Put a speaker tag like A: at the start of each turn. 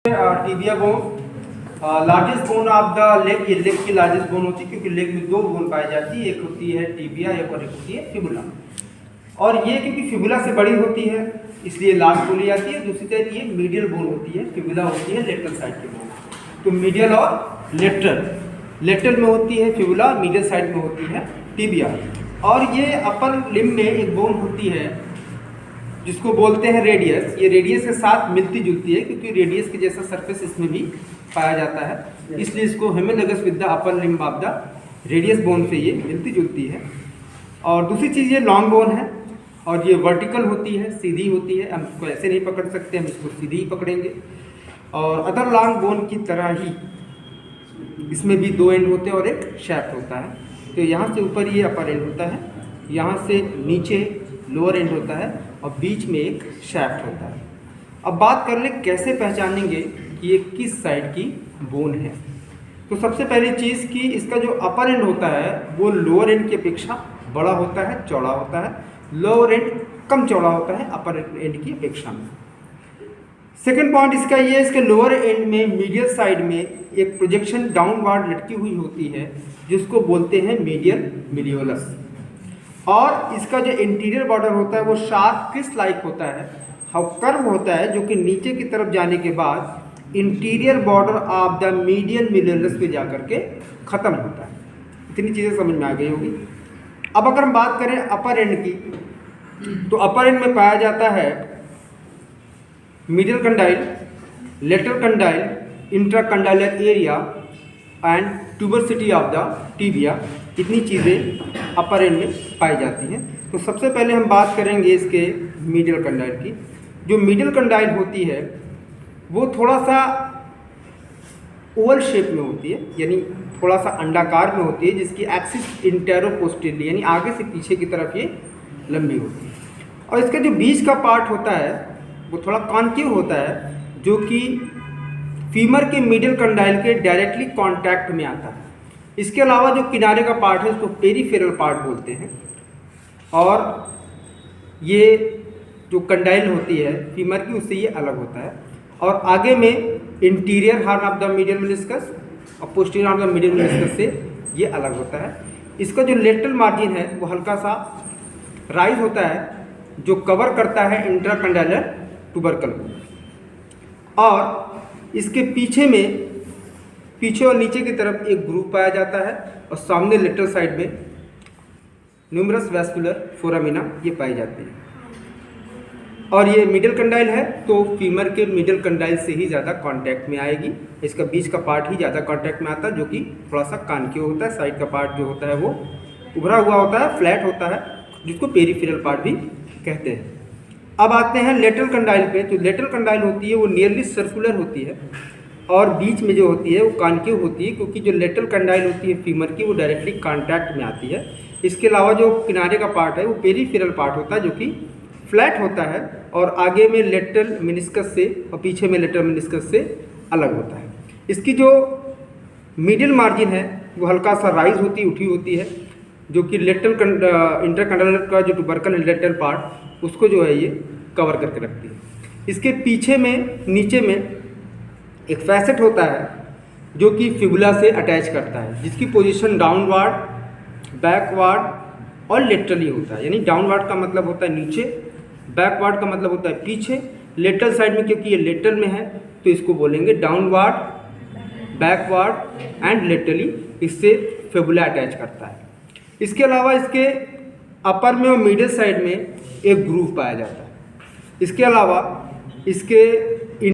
A: Tibia bone largest bone of the leg, ये leg की largest bone होती है क्योंकि लेग में दो बोन पाई जाती है, एक होती है टिबिया एक होती है फिबुला। और ये क्योंकि फिबुला से बड़ी होती है इसलिए लार्ज बोली जाती है। दूसरी तरफ ये मीडियल बोन होती है, फिबुला होती है लेटरल साइड की बोन। तो मीडियल और लेटरल में होती है फिबुला, मीडियल साइड में होती है टिबिया। और ये अपर लिम्ब में एक बोन होती है जिसको बोलते हैं रेडियस। ये रेडियस के साथ मिलती जुलती है क्योंकि रेडियस के जैसा सरफेस इसमें भी पाया जाता है, इसलिए इसको homologous with the upper limb of the radius bone से ये मिलती जुलती है। और दूसरी चीज़ ये लॉन्ग बोन है और ये वर्टिकल होती है, सीधी होती है। हम इसको ऐसे नहीं पकड़ सकते, हम इसको सीधी ही पकड़ेंगे। और अदर लॉन्ग बोन की तरह ही इसमें भी दो एंड होते हैं और एक शैफ्ट होता है। तो यहाँ से ऊपर ये अपर एंड होता है, यहाँ से नीचे लोअर एंड होता है और बीच में एक शैफ्ट होता है। अब बात कर ले कैसे पहचानेंगे कि ये किस साइड की बोन है। तो सबसे पहली चीज़ कि इसका जो अपर एंड होता है वो लोअर एंड की अपेक्षा बड़ा होता है, चौड़ा होता है। लोअर एंड कम चौड़ा होता है अपर एंड की अपेक्षा में। सेकेंड पॉइंट इसका ये है, इसके लोअर एंड में मीडियल साइड में एक प्रोजेक्शन डाउनवर्ड लटकी हुई होती है जिसको बोलते हैं मीडियल मिलियोलस। और इसका जो इंटीरियर बॉर्डर होता है वो शार्प क्रिस्ट लाइक होता है, कर्व होता है, जो कि नीचे की तरफ जाने के बाद anterior border of the medial malleolus पे जाकर के ख़त्म होता है। इतनी चीज़ें समझ में आ गई होगी। अब अगर हम बात करें अपर एंड की, तो अपर एंड में पाया जाता है medial condyle, lateral condyle, intercondylar area and tuberosity of the tibia. इतनी चीज़ें अपर एंड में पाई जाती हैं। तो सबसे पहले हम बात करेंगे इसके मीडियल कंडाइल की। जो मीडियल कंडाइल होती है वो थोड़ा सा ओवल शेप में होती है, यानी थोड़ा सा अंडाकार में होती है, जिसकी एक्सिस इंटेरोपोस्टेरियरली यानी आगे से पीछे की तरफ ये लंबी होती है। और इसका जो बीच का पार्ट होता है वो थोड़ा कॉन्केव होता है, जो कि फीमर के मीडियल कंडाइल के डायरेक्टली कांटेक्ट में आता है। इसके अलावा जो किनारे का पार्ट है उसको पेरीफेरल पार्ट बोलते हैं। और ये जो कंडाइल होती है फीमर की उससे ये अलग होता है। और आगे में anterior horn of the medial meniscus और posterior horn of the medial meniscus से ये अलग होता है। इसका जो लेटरल मार्जिन है वो हल्का सा राइज होता है, जो कवर करता है इंट्राकंडाइलर ट्यूबरकल को। और इसके पीछे और नीचे की तरफ एक ग्रूव पाया जाता है और सामने लेटरल साइड में न्यूमरस वैस्कुलर फोरामिना ये पाई जाती है। और ये मिडिल कंडाइल है तो फीमर के मिडिल कंडाइल से ही ज़्यादा कांटेक्ट में आएगी। इसका बीच का पार्ट ही ज़्यादा कांटेक्ट में आता है, जो कि थोड़ा सा कानकेव होता है। साइड का पार्ट जो होता है वो उभरा हुआ होता है, फ्लैट होता है, जिसको पेरीफेरल पार्ट भी कहते हैं। अब आते हैं लेटरल कंडाइल पे। तो लेटरल कंडाइल होती है वो नियरली सर्कुलर होती है और बीच में जो होती है वो कानकेव होती है, क्योंकि जो लेटरल कंडाइल होती है फीमर की वो डायरेक्टली कांटेक्ट में आती है। इसके अलावा जो किनारे का पार्ट है वो पेरीफेरल पार्ट होता है, जो कि फ्लैट होता है और आगे में लेटरल मेनिस्कस से और पीछे में लेटरल मेनिस्कस से अलग होता है। इसकी जो मिडिल मार्जिन है वो हल्का सा राइज होती उठी होती है, जो कि लेटरल इंटरकंडाइलर का जो ट्यूबरकल लेटरल पार्ट उसको जो है ये कवर करके रखती है। इसके पीछे में नीचे में एक फैसेट होता है जो कि फिबुला से अटैच करता है, जिसकी पोजीशन डाउनवर्ड, बैकवर्ड और लेटरली होता है। यानी डाउनवर्ड का मतलब होता है नीचे, बैकवर्ड का मतलब होता है पीछे। लेटरल साइड में क्योंकि ये लेटरल में है तो इसको बोलेंगे डाउनवर्ड, बैकवर्ड एंड लेटरली। इससे फिबुला अटैच करता है। इसके अलावा इसके अपर में और मिडिल साइड में एक ग्रूव पाया जाता है। इसके अलावा इसके